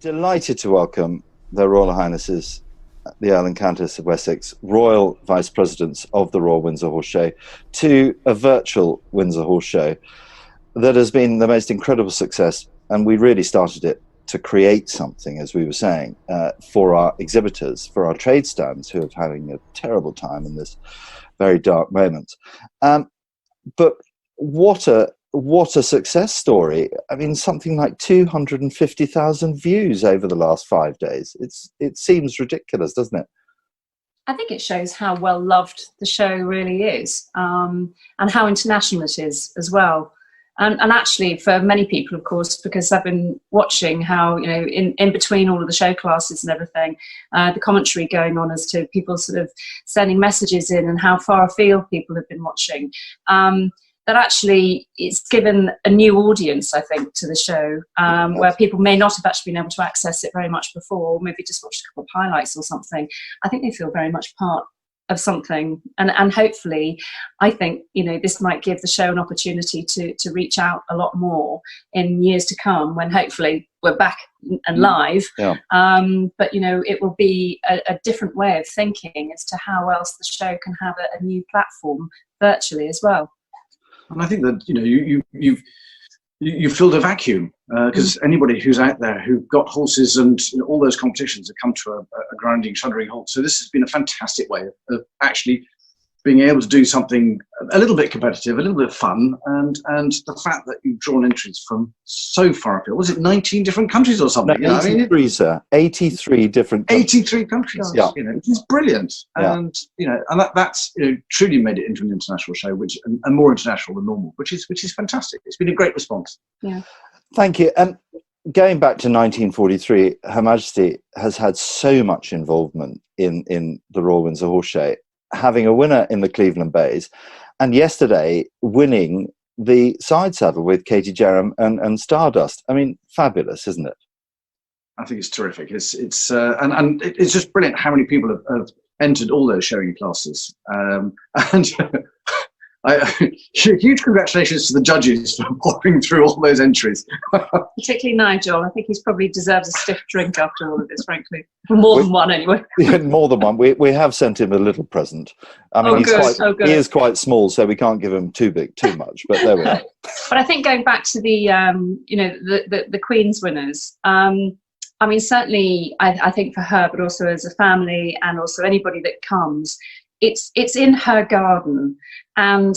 Delighted to welcome Their Royal Highnesses, the Earl and Countess of Wessex, Royal Vice Presidents of the Royal Windsor Horse Show, to a virtual Windsor Horse Show that has been the most incredible success. And we really started it to create something, as we were saying, for our exhibitors, for our trade stands who are having a terrible time in this very dark moment. But what a success story. I mean, something like 250,000 views over the last 5 days. It seems ridiculous, doesn't it? I think it shows how well loved the show really is, and how international it is as well. And actually, for many people, of course, because I've been watching how, you know, in between all of the show classes and everything, the commentary going on as to people sort of sending messages in and how far afield people have been watching. That actually it's given a new audience, I think, to the show, where people may not have actually been able to access it very much before, or maybe just watched a couple of highlights or something. I think they feel very much part of something, and hopefully, I think, you know, this might give the show an opportunity to reach out a lot more in years to come, when hopefully we're back and live. Yeah. But you know, it will be a different way of thinking as to how else the show can have a new platform virtually as well. And I think that, you know, you've filled a vacuum, because anybody who's out there who got horses and, you know, all those competitions have come to a grinding, shuddering halt. So this has been a fantastic way of actually being able to do something a little bit competitive, a little bit fun, and the fact that you've drawn entries from so far afield. Was it 19 different countries or something? No, 83, sir. 83 different countries. 83 countries. Yeah. You know, it's brilliant. Yeah. And, you know, and that's, you know, truly made it into an international show, and more international than normal, which is fantastic. It's been a great response. Yeah. Thank you. And going back to 1943, Her Majesty has had so much involvement in the Royal Windsor Horse Show, having a winner in the Cleveland Bays, and yesterday winning the side saddle with Katie Jerram and Stardust. I mean, fabulous, isn't it? I think it's terrific. It's just brilliant how many people have entered all those showing classes. And huge congratulations to the judges for pouring through all those entries. Particularly Nigel. I think he's probably deserves a stiff drink after all of this, frankly. More than one, anyway. Yeah, more than one. We have sent him a little present. I mean, he is quite small, so we can't give him too much. But there we are. But I think going back to the you know, the Queen's winners. I mean, certainly, I think for her, but also as a family, and also anybody that comes, it's in her garden, and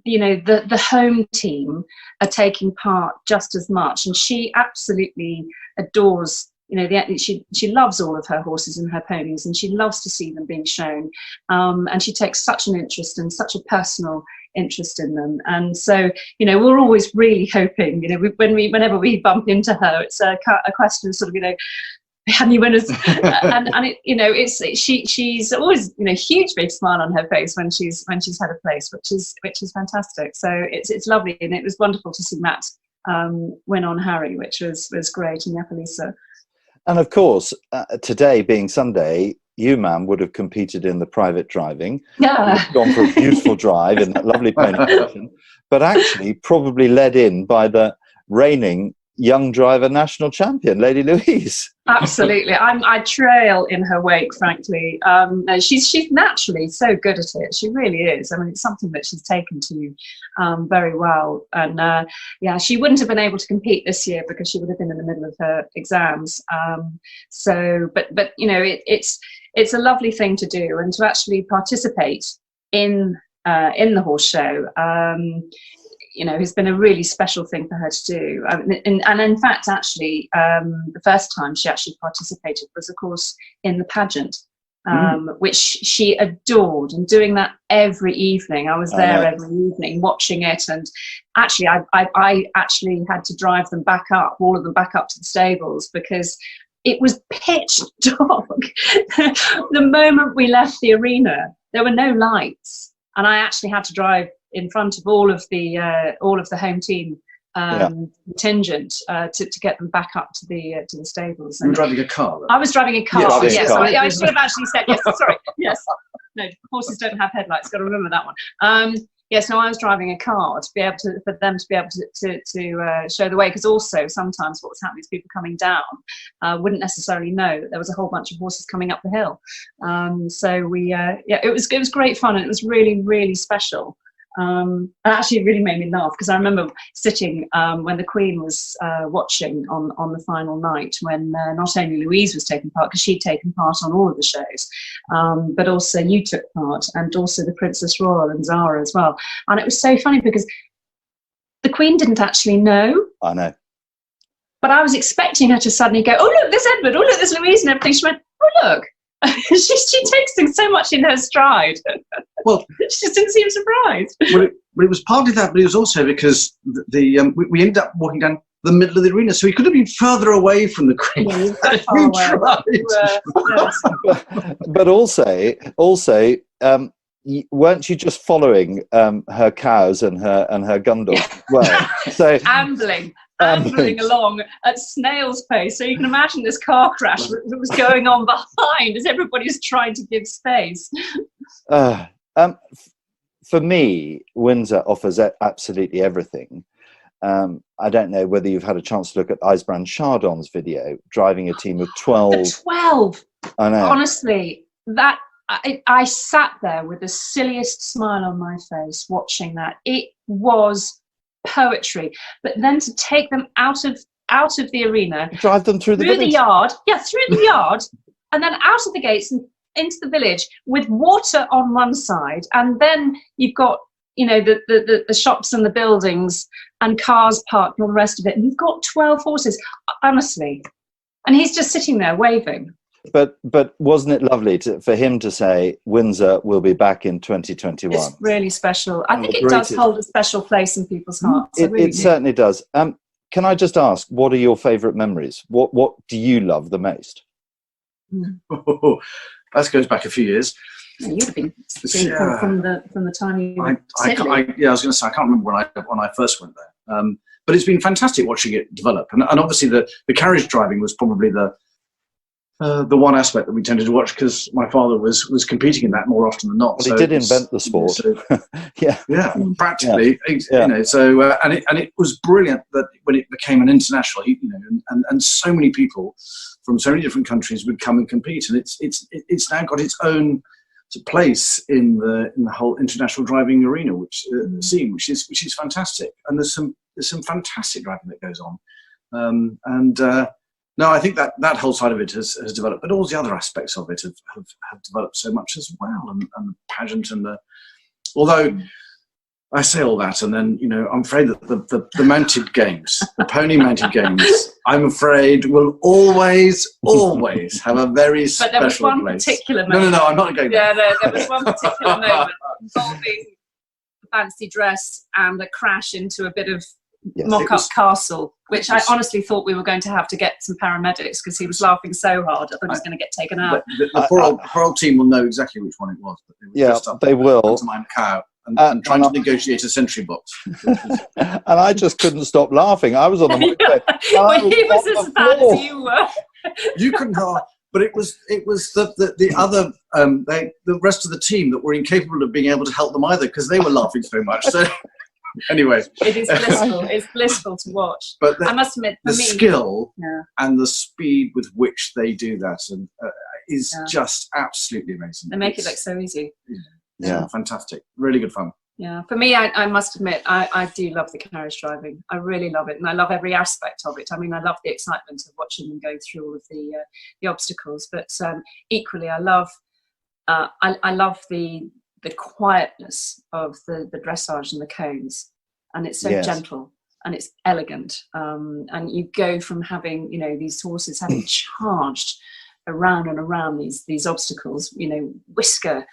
you know, the home team are taking part just as much, and she absolutely adores, you know, she loves all of her horses and her ponies, and she loves to see them being shown, and she takes such an interest and such a personal interest in them. And so, you know, we're always really hoping, you know, whenever we bump into her, it's a question of sort of, you know, how many winners? and it, you know, she's always, you know, huge big smile on her face when she's had a place, which is fantastic. So it's lovely, and it was wonderful to see Matt win on Harry, which was great, and Yapalisa. And of course, today being Sunday, you, ma'am, would have competed in the private driving. Yeah. You've gone for a beautiful drive in that lovely pony position, but actually probably led in by the reigning young driver national champion, Lady Louise. Absolutely. I trail in her wake, frankly. No, she's naturally so good at it. She really is. I mean, it's something that she's taken to very well. And yeah, she wouldn't have been able to compete this year because she would have been in the middle of her exams. But you know, it's a lovely thing to do, and to actually participate in the horse show. You know, has been a really special thing for her to do. And in fact, actually, the first time she actually participated was, of course, in the pageant, which she adored, and doing that every evening. I was there every evening watching it, and actually, I actually had to drive them back up, all of them back up to the stables, because it was pitch dark. The moment we left the arena, there were no lights, and I actually had to drive in front of all of the home team contingent to get them back up to the stables. You were driving a car, though. I was driving a car. Yes, car. I should have actually said yes. Sorry, yes. No, horses don't have headlights. Got to remember that one. Yes, no, I was driving a car to be able to, for them to be able to show the way, because also sometimes what was happening is people coming down wouldn't necessarily know that there was a whole bunch of horses coming up the hill. So we, yeah, it was great fun, and it was really, really special. And actually it really made me laugh, because I remember sitting when the Queen was watching on the final night, when not only Louise was taking part, because she'd taken part on all of the shows, but also you took part, and also the Princess Royal and Zara as well. And it was so funny because the Queen didn't actually know. I know. But I was expecting her to suddenly go, oh look, there's Edward, oh look, there's Louise, and everything. She went, oh look. she takes things so much in her stride. Well, she just didn't seem surprised. Well, it was partly that, but it was also because we ended up walking down the middle of the arena, so he could have been further away from the Queen. Yeah, but also, weren't you just following her cows and her gun dog? Well, so ambling along at snail's pace. So you can imagine this car crash that was going on behind as everybody's trying to give space. For me, Windsor offers absolutely everything. I don't know whether you've had a chance to look at Isbrand Chardon's video, driving a team of 12. The 12. I know. Honestly, that I sat there with the silliest smile on my face watching that. It was poetry. But then to take them out of the arena, drive them through the yard, through the yard, and then out of the gates and into the village with water on one side, and then you've got, you know, the shops and the buildings and cars parked and all the rest of it, and you've got 12 horses, honestly, and he's just sitting there waving. But wasn't it lovely for him to say Windsor will be back in 2021? It's really special. I think it does hold a special place in people's hearts. It certainly does. Can I just ask, what are your favourite memories? What do you love the most? Oh, that goes back a few years. You'd have been from the time you were I was going to say, I can't remember when I first went there. But it's been fantastic watching it develop, and obviously the carriage driving was probably the one aspect that we tended to watch, because my father was competing in that more often than not. Well, he did invent the sport. So, yeah, practically. Yeah. You know, so and it was brilliant that when it became an international, you know, and so many people from so many different countries would come and compete, and it's now got its own place in the whole international driving arena, which is fantastic. And there's some fantastic driving that goes on, no, I think that whole side of it has developed, but all the other aspects of it have developed so much as well, and the pageant and although I say all that, and then, you know, I'm afraid that the mounted games, the pony mounted games, I'm afraid will always have a very special place. But there was one particular moment. No, I'm not going there. Yeah, there was one particular moment involving a fancy dress and a crash into a bit of mock-up castle, which I honestly thought we were going to have to get some paramedics, because he was laughing so hard. I thought he was going to get taken out. The poor old team will know exactly which one it was. But they will. Pantomime cow and trying to negotiate a century box. And I just couldn't stop laughing. I was on the microphone. Well, he was as bad as you were. You couldn't laugh. But it was the other the rest of the team that were incapable of being able to help them either, because they were laughing so much. So anyway, it is blissful. It's blissful to watch. But I must admit, for the me, skill and the speed with which they do that is just absolutely amazing. They make it look so easy. Yeah, fantastic. Really good fun. Yeah, for me, I must admit, I do love the carriage driving. I really love it, and I love every aspect of it. I mean, I love the excitement of watching them go through all of the obstacles, but equally, I love the quietness of the dressage and the cones, and it's so gentle and it's elegant. And you go from having, you know, these horses having charged around and around these obstacles, you know, whisker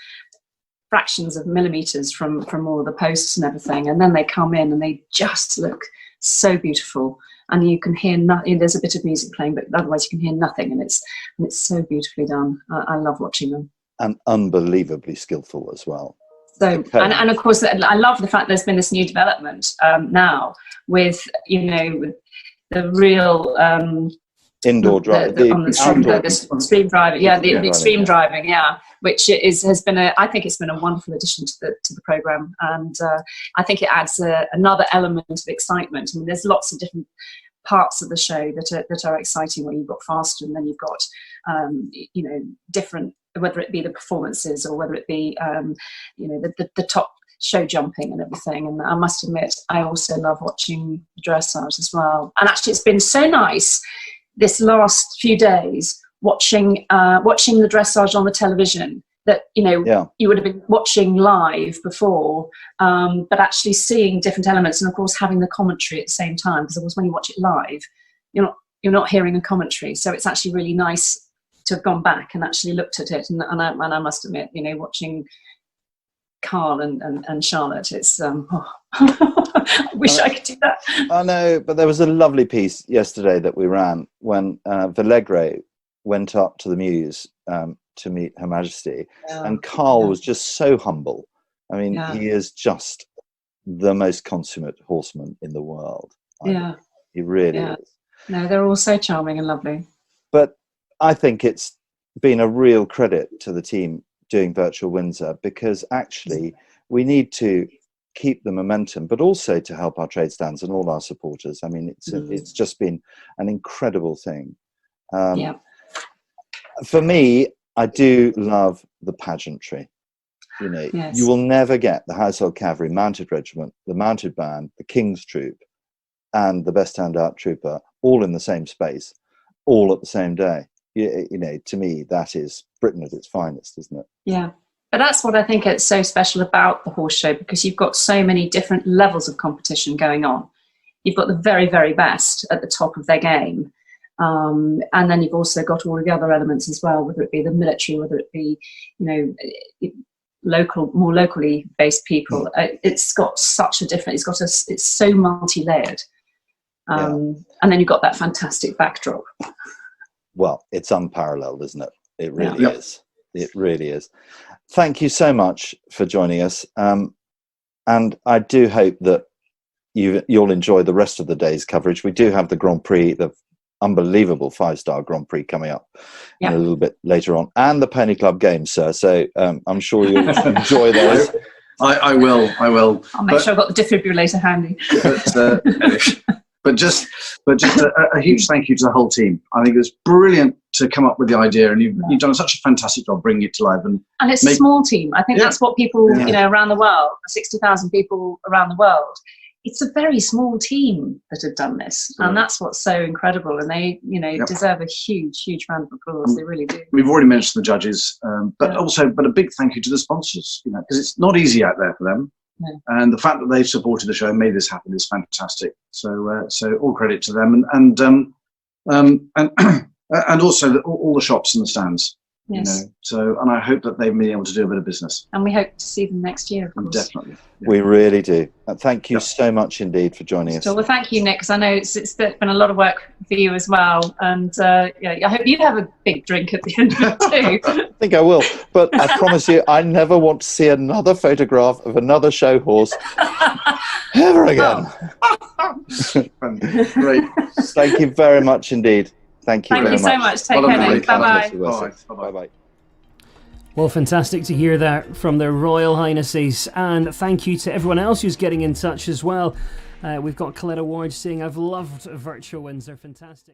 fractions of millimeters from all of the posts and everything, and then they come in and they just look so beautiful, and you can hear nothing. There's a bit of music playing, but otherwise you can hear nothing, and it's so beautifully done. I love watching them. And unbelievably skillful as well. So, and of course, I love the fact there's been this new development now with, you know, with the real Indoor driving, on the stream driving, the extreme driving, which has been I think it's been a wonderful addition to the program, and I think it adds another element of excitement. I mean, there's lots of different parts of the show that are exciting. Where you've got faster, and then you've got different, whether it be the performances or whether it be the top show jumping and everything. And I must admit, I also love watching dressage as well. And actually, it's been so nice this last few days watching the dressage on the television that you would have been watching live before, but actually seeing different elements, and of course having the commentary at the same time, because of course when you watch it live you're not hearing a commentary, so it's actually really nice to have gone back and actually looked at it. And I must admit, watching Carl and Charlotte, it's I wish I could do that. I know, but there was a lovely piece yesterday that we ran when Vallegre went up to the Mews to meet Her Majesty, and Carl was just so humble. I mean, he is just the most consummate horseman in the world. He really is. No, they're all so charming and lovely. But I think it's been a real credit to the team doing Virtual Windsor, because actually we need to keep the momentum, but also to help our trade stands and all our supporters. I mean, it's just been an incredible thing. For me, I do love the pageantry. You will never get the Household Cavalry, Mounted Regiment, the Mounted Band, the King's Troop, and the Best Turned Out Trooper all in the same space, all at the same day. To me, that is Britain at its finest, isn't it? Yeah. But that's what I think it's so special about the horse show, because you've got so many different levels of competition going on. You've got the very, very best at the top of their game. And then you've also got all of the other elements as well, whether it be the military, whether it be, more locally based people. It's got such a different, it's so multi-layered. And then you've got that fantastic backdrop. Well, it's unparalleled, isn't it? It really is. It really is. Thank you so much for joining us. And I do hope that you'll enjoy the rest of the day's coverage. We do have the Grand Prix, the unbelievable 5-star Grand Prix coming up a little bit later on, and the Pony Club Games, sir. So I'm sure you'll enjoy those. I will. I'll make sure I've got the defibrillator handy. But just a huge thank you to the whole team. I think it was brilliant to come up with the idea, and you've done such a fantastic job bringing it to life. And it's a small team. I think that's what people, around the world, 60,000 people around the world. It's a very small team that have done this, and that's what's so incredible. And they, deserve a huge, huge round of applause. They really do. We've already mentioned the judges, but a big thank you to the sponsors. Because it's not easy out there for them. No. And the fact that they've supported the show and made this happen is fantastic. So all credit to them, and also all the shops and the stands. Yes. And I hope that they've been able to do a bit of business. And we hope to see them next year, of course. Definitely. Yeah. We really do. Thank you so much indeed for joining us. Well, thank you, Nick, because I know it's been a lot of work for you as well. And I hope you have a big drink at the end of it too. I think I will. But I promise you, I never want to see another photograph of another show horse ever again. Great. Thank you very much indeed. Thank you very much. Thank you so much. Take care, Nick. Bye-bye. Bye-bye. Well, fantastic to hear that from their Royal Highnesses, and thank you to everyone else who's getting in touch as well. We've got Coletta Ward saying, I've loved Virtual Windsor, fantastic.